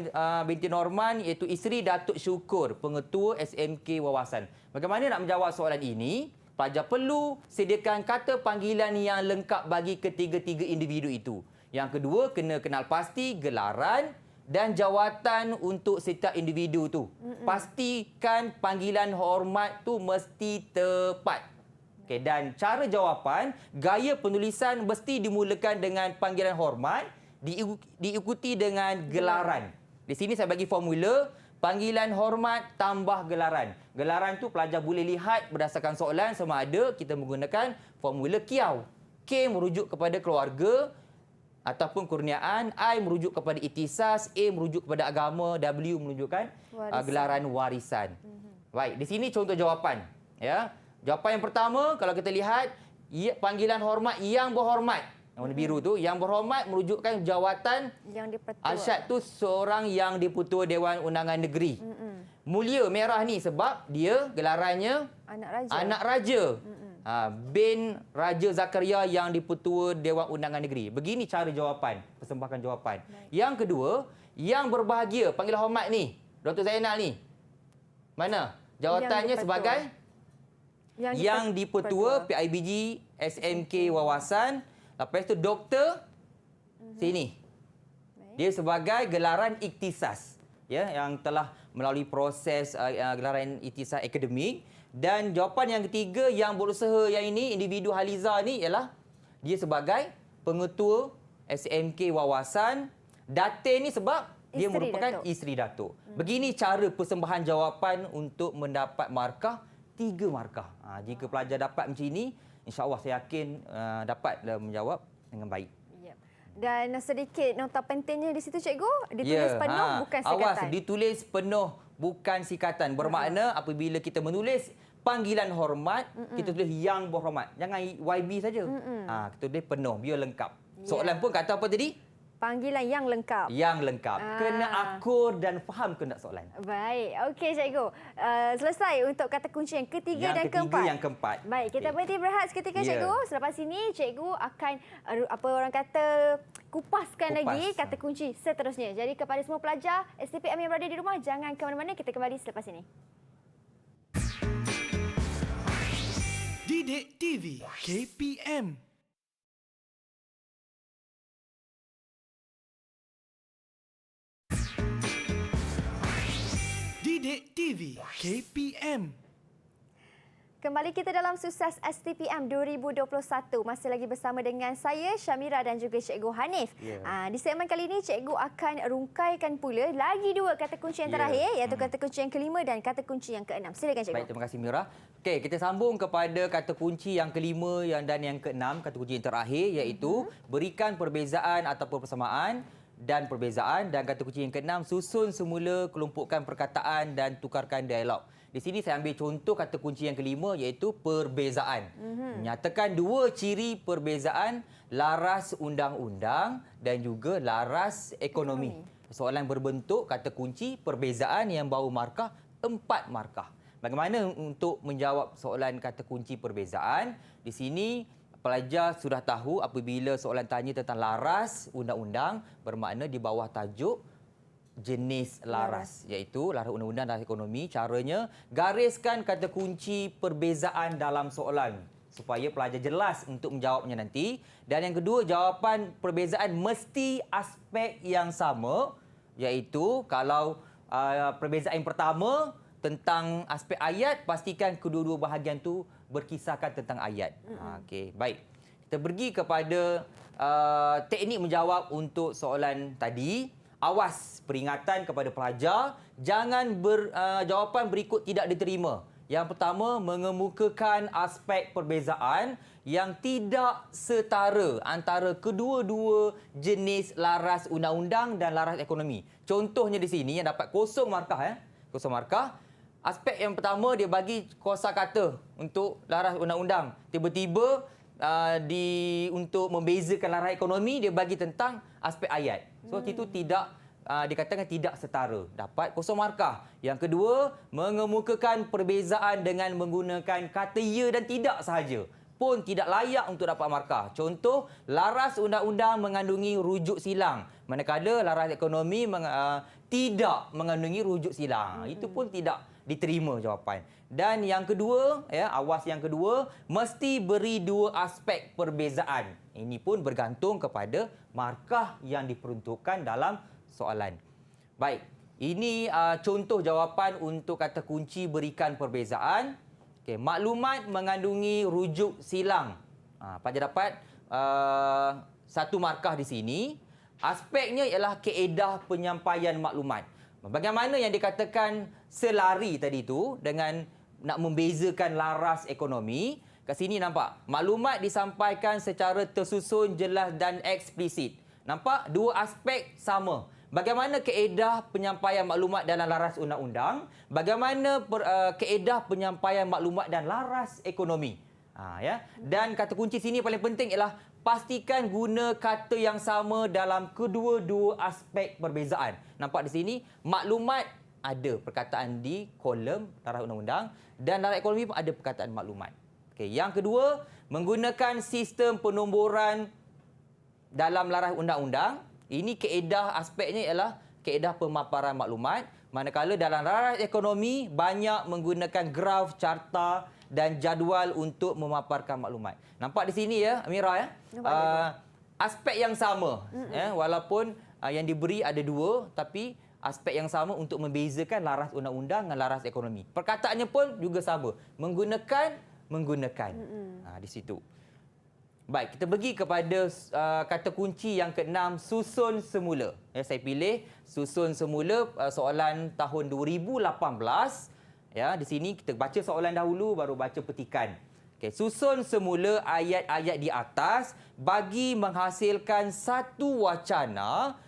binti Norman iaitu isteri Datuk Syukur, pengetua SMK Wawasan. Bagaimana nak menjawab soalan ini? Pelajar perlu sediakan kata panggilan yang lengkap bagi ketiga-tiga individu itu. Yang kedua, kena kenal pasti gelaran dan jawatan untuk setiap individu tu. Pastikan panggilan hormat tu mesti tepat. Okey, dan cara jawapan, gaya penulisan mesti dimulakan dengan panggilan hormat, diikuti dengan gelaran. Di sini saya bagi formula, panggilan hormat tambah gelaran. Gelaran tu pelajar boleh lihat berdasarkan soalan sama ada kita menggunakan formula Kiau. K merujuk kepada keluarga ataupun kurniaan, I merujuk kepada ikhtisas, A merujuk kepada agama, W menunjukkan gelaran warisan. Baik, di sini contoh jawapan. Ya. Jawapan yang pertama, kalau kita lihat, panggilan hormat yang berhormat. Yang warna biru tu, yang berhormat merujukkan jawatan yang dipetua. Arsyad tu seorang yang dipetua Dewan Undangan Negeri. Mulia merah ni sebab dia gelarannya Anak Raja. Bin Raja Zakaria yang dipetua Dewan Undangan Negeri. Begini cara jawapan, persembahkan jawapan. Baik. Yang kedua, yang berbahagia, panggilan hormat ni. Dr. Zainal ni? Mana? Jawatannya Yang sebagai yang dipertua. dipertua PIBG SMK Wawasan. Lepas tu doktor sini. Dia sebagai gelaran ikhtisas, ya, yang telah melalui proses gelaran ikhtisas akademik. Dan jawapan yang ketiga yang berusaha yang ini, individu Haliza ni ialah dia sebagai pengetua SMK Wawasan. Datin ni sebab dia Isteri merupakan Datuk. isteri Datuk. Begini cara persembahan jawapan untuk mendapat markah, 3 markah. Jika pelajar dapat macam ini, insya-Allah saya yakin dapat menjawab dengan baik. Yep. Dan sedikit nota pentingnya di situ cikgu, ditulis penuh bukan sikatan. Awas, ditulis penuh bukan sikatan. Bermakna apabila kita menulis panggilan hormat, kita tulis yang berhormat. Jangan YB saja. Kita tulis penuh, biar lengkap. Soalan pun kata apa tadi? Panggilan yang lengkap. Yang lengkap. Kena akur dan faham kena soalan. Baik. Okey cikgu. Selesai untuk kata kunci yang ketiga dan keempat. Yang keempat. Baik, kita berhenti berehat seketika cikgu. Selepas ini cikgu akan apa orang kata kupaskan lagi kata kunci seterusnya. Jadi kepada semua pelajar STPM yang berada di rumah, jangan ke mana-mana, kita kembali selepas ini. Didik TV KPM. Didik TV KPM. Kembali kita dalam Sukses STPM 2021. Masih lagi bersama dengan saya, Syamira dan juga Cikgu Hanif. Di segmen kali ini, Cikgu akan rungkaikan pula lagi 2 kata kunci yang terakhir, iaitu kata kunci yang kelima dan kata kunci yang keenam. Silakan Cikgu. Baik, terima kasih Mira. Okey, kita sambung kepada kata kunci yang kelima dan yang keenam, kata kunci yang terakhir, iaitu berikan perbezaan ataupun persamaan dan perbezaan. Dan kata kunci yang keenam, susun semula, kelompokkan perkataan dan tukarkan dialog. Di sini saya ambil contoh kata kunci yang kelima, iaitu perbezaan. Nyatakan 2 ciri perbezaan laras undang-undang dan juga laras ekonomi. Soalan berbentuk kata kunci perbezaan yang bawa markah 4 markah. Bagaimana untuk menjawab soalan kata kunci perbezaan? Di sini pelajar sudah tahu apabila soalan tanya tentang laras undang-undang, bermakna di bawah tajuk jenis laras, iaitu laras undang-undang dan ekonomi. Caranya, gariskan kata kunci perbezaan dalam soalan supaya pelajar jelas untuk menjawabnya nanti. Dan yang kedua, jawapan perbezaan mesti aspek yang sama, iaitu kalau perbezaan yang pertama tentang aspek ayat, pastikan kedua-dua bahagian tu berkisahkan tentang ayat. Okey, baik. Kita pergi kepada teknik menjawab untuk soalan tadi. Awas, peringatan kepada pelajar, jangan jawapan berikut tidak diterima. Yang pertama, mengemukakan aspek perbezaan yang tidak setara antara kedua-dua jenis laras undang-undang dan laras ekonomi. Contohnya di sini yang dapat kosong markah. Kosong markah. Aspek yang pertama, dia bagi kosakata untuk laras undang-undang. Tiba-tiba untuk membezakan laras ekonomi, dia bagi tentang aspek ayat. So, itu tidak dikatakan tidak setara. Dapat kosong markah. Yang kedua, mengemukakan perbezaan dengan menggunakan kata ya dan tidak sahaja pun tidak layak untuk dapat markah. Contoh, laras undang-undang mengandungi rujuk silang, manakala laras ekonomi tidak mengandungi rujuk silang. Itu pun tidak diterima jawapan. Dan yang kedua, awas yang kedua, mesti beri 2 aspek perbezaan. Ini pun bergantung kepada markah yang diperuntukkan dalam soalan. Baik, ini contoh jawapan untuk kata kunci berikan perbezaan. Okey, maklumat mengandungi rujuk silang. Pelajar dapat 1 markah di sini. Aspeknya ialah kaedah penyampaian maklumat. Bagaimana yang dikatakan selari tadi tu dengan nak membezakan laras ekonomi. Kat sini nampak, maklumat disampaikan secara tersusun, jelas dan eksplisit. Nampak 2 aspek sama. Bagaimana kaedah penyampaian maklumat dalam laras undang-undang, bagaimana kaedah penyampaian maklumat dan laras ekonomi. Dan kata kunci sini paling penting ialah pastikan guna kata yang sama dalam kedua-dua aspek perbezaan. Nampak di sini, maklumat ada perkataan di kolom laras undang-undang dan laras ekonomi pun ada perkataan maklumat. Okey, yang kedua, menggunakan sistem penomboran dalam laras undang-undang. Ini kaedah aspeknya ialah kaedah pemaparan maklumat. Manakala dalam laras ekonomi banyak menggunakan graf, carta dan jadual untuk memaparkan maklumat. Nampak di sini ya, Amira ya. Aspek yang sama ya, walaupun yang diberi ada dua, tapi aspek yang sama untuk membezakan laras undang-undang dengan laras ekonomi. Perkataannya pun juga sama. Menggunakan. Di situ. Baik, kita pergi kepada kata kunci yang keenam, susun semula. Ya, saya pilih susun semula soalan tahun 2018. Ya, di sini kita baca soalan dahulu baru baca petikan. Okey, susun semula ayat-ayat di atas bagi menghasilkan satu wacana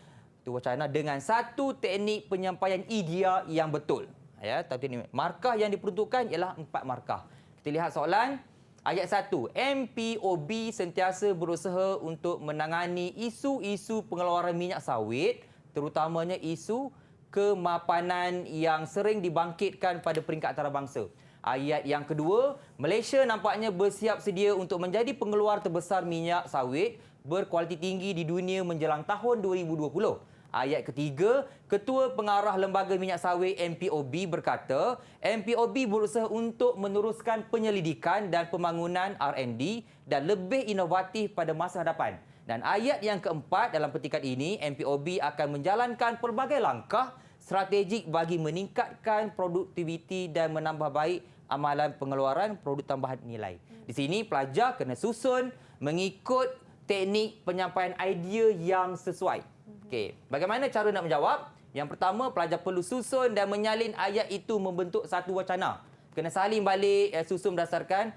dengan satu teknik penyampaian idea yang betul. Ya, tapi markah yang diperuntukkan ialah 4 markah. Kita lihat soalan. Ayat 1. MPOB sentiasa berusaha untuk menangani isu-isu pengeluaran minyak sawit, terutamanya isu kemapanan yang sering dibangkitkan pada peringkat antarabangsa. Ayat yang kedua, Malaysia nampaknya bersiap sedia untuk menjadi pengeluar terbesar minyak sawit berkualiti tinggi di dunia menjelang tahun 2020. Ayat ketiga, Ketua Pengarah Lembaga Minyak Sawit MPOB berkata, MPOB berusaha untuk meneruskan penyelidikan dan pembangunan R&D dan lebih inovatif pada masa hadapan. Dan ayat yang keempat dalam petikan ini, MPOB akan menjalankan pelbagai langkah strategik bagi meningkatkan produktiviti dan menambah baik amalan pengeluaran produk tambahan nilai. Di sini pelajar kena susun mengikut teknik penyampaian idea yang sesuai. Okey, bagaimana cara nak menjawab? Yang pertama, pelajar perlu susun dan menyalin ayat itu membentuk satu wacana. Kena salin balik, susun berdasarkan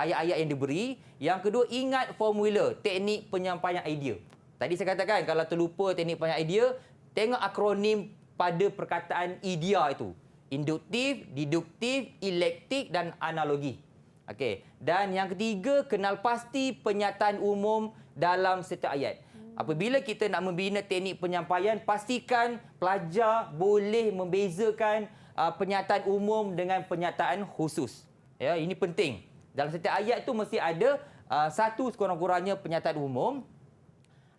ayat-ayat yang diberi. Yang kedua, ingat formula teknik penyampaian idea. Tadi saya katakan kalau terlupa teknik penyampaian idea, tengok akronim pada perkataan idea itu. Induktif, deduktif, elektik dan analogi. Okey. Dan yang ketiga, kenal pasti penyataan umum dalam setiap ayat. Apabila kita nak membina teknik penyampaian, pastikan pelajar boleh membezakan penyataan umum dengan penyataan khusus. Ya, ini penting. Dalam setiap ayat itu mesti ada satu sekurang-kurangnya penyataan umum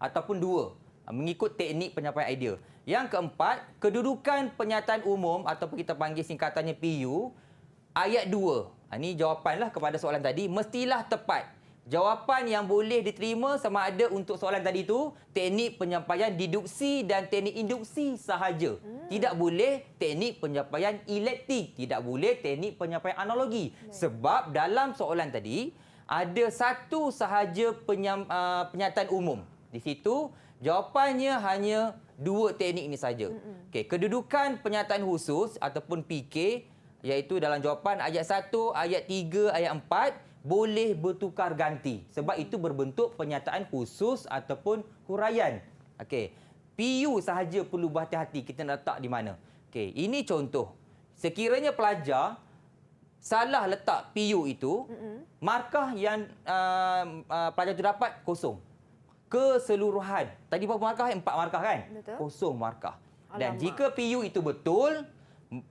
ataupun dua mengikut teknik penyampaian idea. Yang keempat, kedudukan penyataan umum ataupun kita panggil singkatannya PU, ayat 2. Ini jawapanlah kepada soalan tadi, mestilah tepat. Jawapan yang boleh diterima sama ada untuk soalan tadi itu teknik penyampaian deduksi dan teknik induksi sahaja. Tidak boleh teknik penyampaian elektik, tidak boleh teknik penyampaian analogi. Sebab dalam soalan tadi ada satu sahaja penyataan umum. Di situ jawapannya hanya dua teknik ini saja. Okey, kedudukan penyataan khusus ataupun PK iaitu dalam jawapan ayat 1, ayat 3, ayat 4 boleh bertukar ganti sebab itu berbentuk penyataan khusus ataupun huraian. Okey. PU sahaja perlu berhati-hati kita nak letak di mana. Okey, ini contoh. Sekiranya pelajar salah letak PU itu, markah yang pelajar itu dapat kosong. Keseluruhan. Tadi berapa markah? 4 markah kan? Betul. Kosong markah. Dan Alamak. jika PU itu betul,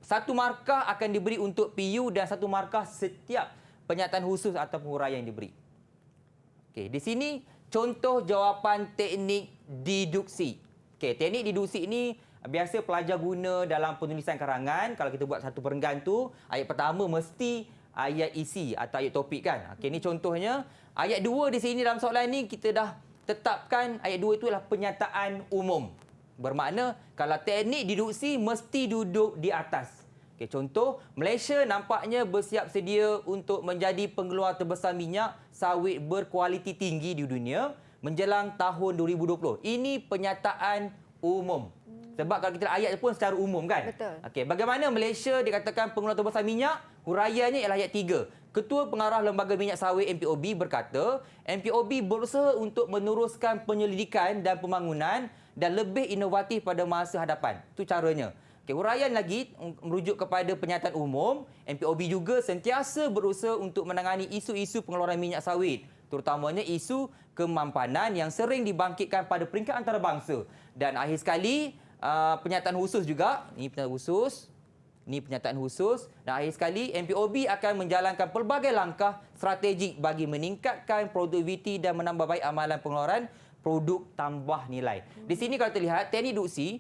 satu markah akan diberi untuk PU dan satu markah setiap penyataan khusus atau huraian yang diberi. Okey, di sini contoh jawapan teknik deduksi. Okey, teknik deduksi ini biasa pelajar guna dalam penulisan karangan. Kalau kita buat satu perenggan tu, ayat pertama mesti ayat isi atau ayat topik kan. Okey, ini contohnya ayat 2 di sini dalam soalan ni kita dah tetapkan ayat 2 itu adalah penyataan umum. Bermakna kalau teknik deduksi mesti duduk di atas. Okay, contoh, Malaysia nampaknya bersiap sedia untuk menjadi pengeluar terbesar minyak sawit berkualiti tinggi di dunia menjelang tahun 2020. Ini penyataan umum. Sebab kalau kita ayat pun secara umum kan? Betul. Okey, bagaimana Malaysia dikatakan pengeluar terbesar minyak? Huraiannya ialah ayat 3. Ketua Pengarah Lembaga Minyak Sawit MPOB berkata, MPOB berusaha untuk meneruskan penyelidikan dan pembangunan dan lebih inovatif pada masa hadapan. Itu caranya. Okay, huraian lagi merujuk kepada penyataan umum. MPOB juga sentiasa berusaha untuk menangani isu-isu pengeluaran minyak sawit, terutamanya isu kemampanan yang sering dibangkitkan pada peringkat antarabangsa. Dan akhir sekali, penyataan khusus juga. Ini penyataan khusus. Ini penyataan khusus. Dan akhir sekali, MPOB akan menjalankan pelbagai langkah strategik bagi meningkatkan produktiviti dan menambah baik amalan pengeluaran produk tambah nilai. Di sini kalau terlihat, teknik deduksi,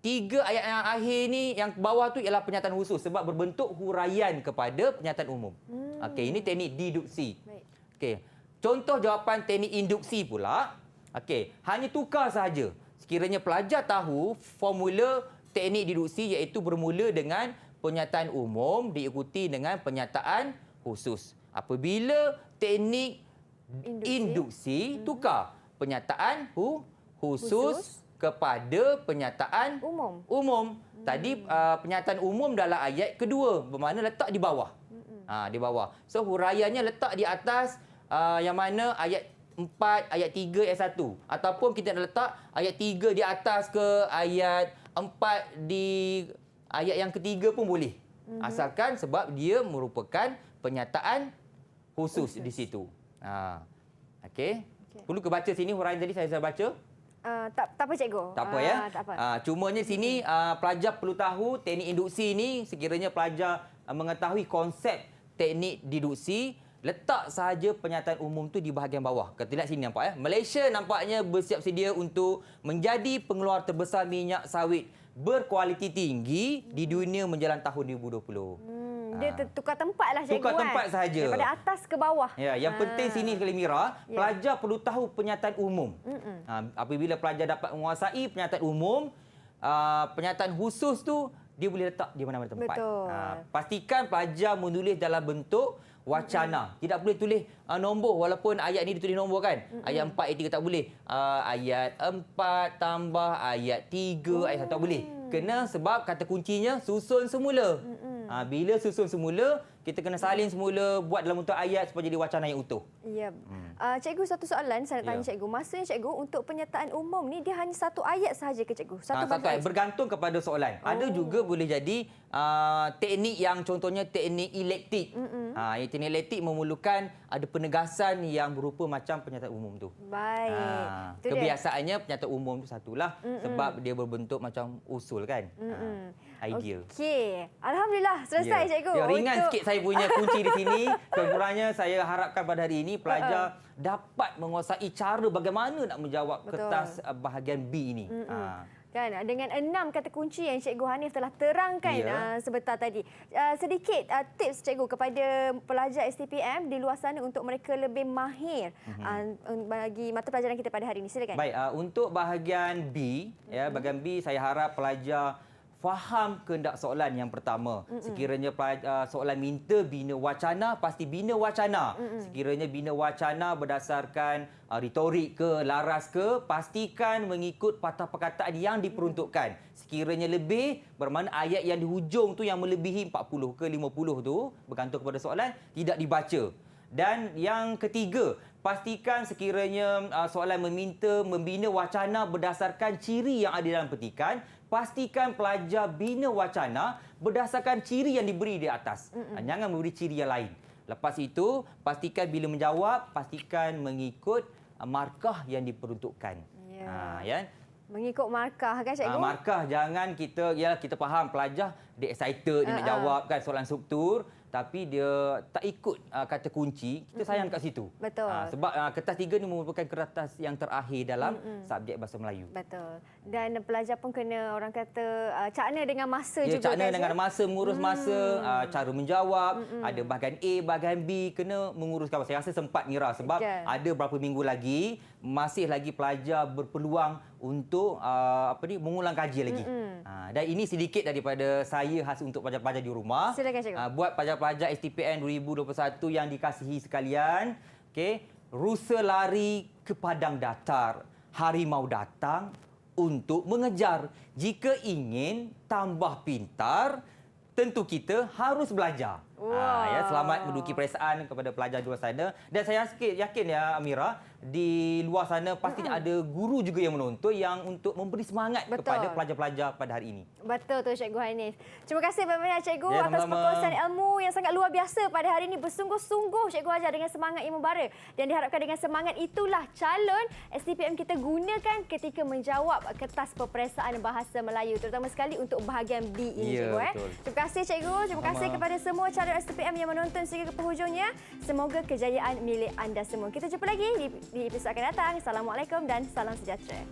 tiga ayat yang akhir ni, yang bawah tu ialah pernyataan khusus sebab berbentuk huraian kepada pernyataan umum. Okey, ini teknik deduksi. Baik. Okey. Contoh jawapan teknik induksi pula. Okey, hanya tukar sahaja. Sekiranya pelajar tahu formula teknik deduksi iaitu bermula dengan pernyataan umum diikuti dengan pernyataan khusus. Apabila teknik induksi tukar pernyataan khusus kepada pernyataan umum. Tadi pernyataan umum dalam ayat kedua, bermakna letak di bawah. Di bawah. So huraiannya letak di atas yang mana ayat 4, ayat 3, ayat 1. Ataupun kita nak letak ayat 3 di atas ke ayat 4 di ayat yang ketiga pun boleh. Asalkan sebab dia merupakan pernyataan khusus di situ. Okey. Perlu ke baca sini huraian tadi saya baca? Tak apa cikgu. Tak apa ya. Tak apa. Cumanya sini pelajar perlu tahu teknik induksi ini sekiranya pelajar mengetahui konsep teknik deduksi, letak sahaja pernyataan umum tu di bahagian bawah. Kita lihat sini nampak ya. Malaysia nampaknya bersiap sedia untuk menjadi pengeluar terbesar minyak sawit berkualiti tinggi di dunia menjelang tahun 2020. Dia tukar tempat lah cikgu. Tukar tempat sahaja. Daripada atas ke bawah. Ya, yang penting sini sekali Mira, pelajar perlu tahu pernyataan umum. Apabila pelajar dapat menguasai pernyataan umum, pernyataan khusus tu dia boleh letak di mana-mana tempat. Betul. Pastikan pelajar menulis dalam bentuk wacana. Tidak boleh tulis nombor walaupun ayat ni ditulis nombor kan. Ayat 4, ayat 3 tak boleh. Ayat 4 tambah ayat 3, ayat 1 tak boleh. Kena sebab kata kuncinya susun semula. Bila susun semula, kita kena salin semula, buat dalam bentuk ayat supaya jadi wacana yang utuh. Ya. Cikgu, satu soalan saya nak tanya cikgu. Maksudnya cikgu untuk pernyataan umum ni dia hanya satu ayat sahaja ke cikgu? Satu ayat. Bergantung kepada soalan. Ada juga boleh jadi teknik yang contohnya teknik elektik. Teknik elektik memerlukan ada penegasan yang berupa macam pernyataan umum tu. Baik. Kebiasaannya pernyataan umum tu satulah sebab dia berbentuk macam usul kan. Idea. Okey. Alhamdulillah selesai cikgu. Ya, ringan sikit saya punya kunci di sini. Kurang-kurangnya saya harapkan pada hari ini pelajar dapat menguasai cara bagaimana nak menjawab kertas bahagian B ini. Kan, dengan 6 kata kunci yang Cikgu Hanif telah terangkan sebentar tadi. Sedikit tips Cikgu kepada pelajar STPM di luar sana untuk mereka lebih mahir bagi mata pelajaran kita pada hari ini. Silakan. Baik, untuk bahagian B, bahagian B saya harap pelajar faham kehendak soalan yang pertama. Sekiranya soalan minta bina wacana, pasti bina wacana. Sekiranya bina wacana berdasarkan retorik ke, laras ke, pastikan mengikut patah perkataan yang diperuntukkan. Sekiranya lebih, bermakna ayat yang di hujung tu yang melebihi 40 ke 50 tu, bergantung kepada soalan, tidak dibaca. Dan yang ketiga, pastikan sekiranya soalan membina wacana berdasarkan ciri yang ada dalam petikan, pastikan pelajar bina wacana berdasarkan ciri yang diberi di atas. Jangan memberi ciri yang lain. Lepas itu, pastikan bila menjawab, pastikan mengikut markah yang diperuntukkan. Ya. Mengikut markah kan cikgu? Markah, jangan kita faham pelajar dia excited dia nak jawab kan soalan struktur, tapi dia tak ikut kata kunci, kita sayang kat situ. Betul. Sebab kertas 3 ni merupakan kertas yang terakhir dalam subjek bahasa Melayu. Betul. Dan pelajar pun kena orang kata cakna dengan masa juga. Cakna dengan masa, mengurus masa, cara menjawab, ada bahagian A, bahagian B, kena menguruskan. Saya rasa sempat Mira sebab ada berapa minggu lagi, masih lagi pelajar berpeluang untuk mengulang kaji lagi. Dan ini sedikit daripada saya khas untuk pelajar-pelajar di rumah. Silakan cikgu. Buat pelajar-pelajar STPN 2021 yang dikasihi sekalian, rusa lari ke padang datar, harimau datang untuk mengejar. Jika ingin tambah pintar, tentu kita harus belajar. Selamat menduduki peperiksaan kepada pelajar di luar sana. Dan saya yakin ya Amira, di luar sana pasti ada guru juga yang menonton yang untuk memberi semangat kepada pelajar-pelajar pada hari ini. Betul tu Cikgu Hanif. Terima kasih banyak Cikgu atas sama-sama. perkongsian ilmu yang sangat luar biasa pada hari ini. Bersungguh-sungguh Cikgu ajar dengan semangat yang membara. Dan diharapkan dengan semangat itulah calon STPM kita gunakan ketika menjawab kertas peperiksaan bahasa Melayu. Terutama sekali untuk bahagian B ini Cikgu. Betul. Terima kasih Cikgu. Terima kasih kepada semua calon STPM yang menonton sehingga ke penghujungnya. Semoga kejayaan milik anda semua. Kita jumpa lagi di episod akan datang. Assalamualaikum dan salam sejahtera.